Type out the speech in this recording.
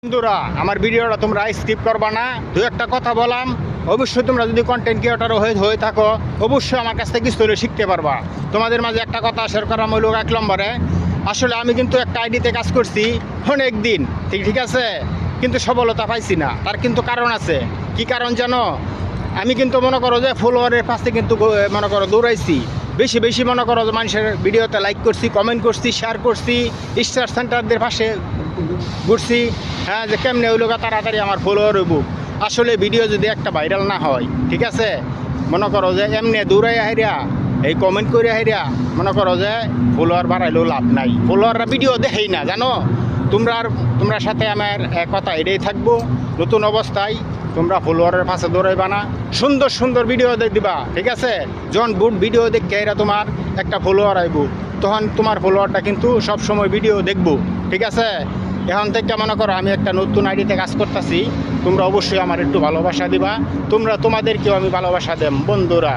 বন্ধুরা, আমার ভিডিওটা তোমরা স্কিপ করবা না। দু একটা কথা বললাম, অবশ্যই তোমরা যদি কন্টেন্ট ক্রিয়েটর হয়ে থাকো, অবশ্যই আমার কাছ থেকে কিছু হলে শিখতে পারবা। তোমাদের মাঝে একটা কথা শেয়ার করা হলো 1 নম্বরে, আসলে আমি কিন্তু একটা আইডিতে কাজ করছি অনেক দিন, ঠিক আছে, কিন্তু সফলতা পাইছি না। তার কিন্তু কারণ আছে। কি কারণ জানো? আমি কিন্তু মনে করো যে ফলোয়ারের পাশে কিন্তু মনে করো দৌড়াইছি, বেশি মনে করো যে মানুষের ভিডিওতে লাইক করছি, কমেন্ট করছি, শেয়ার করছি, স্টার সেন্টারদের পাশে ঘুরছি। হ্যাঁ, যে কেমনে ওই লোক তাড়াতাড়ি আমার ফলোয়ার হইব। আসলে ভিডিও যদি একটা ভাইরাল না হয়, ঠিক আছে, মনে করো যে এমনি দৌড়াই হাইরিয়া এই কমেন্ট করে হাইরিয়া মনে করো যে ফলোয়ার বাড়াইলেও লাভ নাই। ফলোয়াররা ভিডিও দেখেই না, জানো। তোমরা সাথে আমার কথা এটাই থাকবো, নতুন অবস্থায় তোমরা ফলোয়ারের পাশে দৌড়াইবা না, সুন্দর ভিডিও দিবা, ঠিক আছে। যখন ভিডিও দেখে এরা তোমার একটা ফলোয়ার আইব, তখন তোমার ফলোয়ারটা কিন্তু সব সময় ভিডিও দেখবো, ঠিক আছে। এখন থেকে মনে করো আমি একটা নতুন আইডিতে কাজ করতেছি, তোমরা অবশ্যই আমার একটু ভালোবাসা দিবা। তোমাদেরকেও আমি ভালোবাসা দেব বন্ধুরা।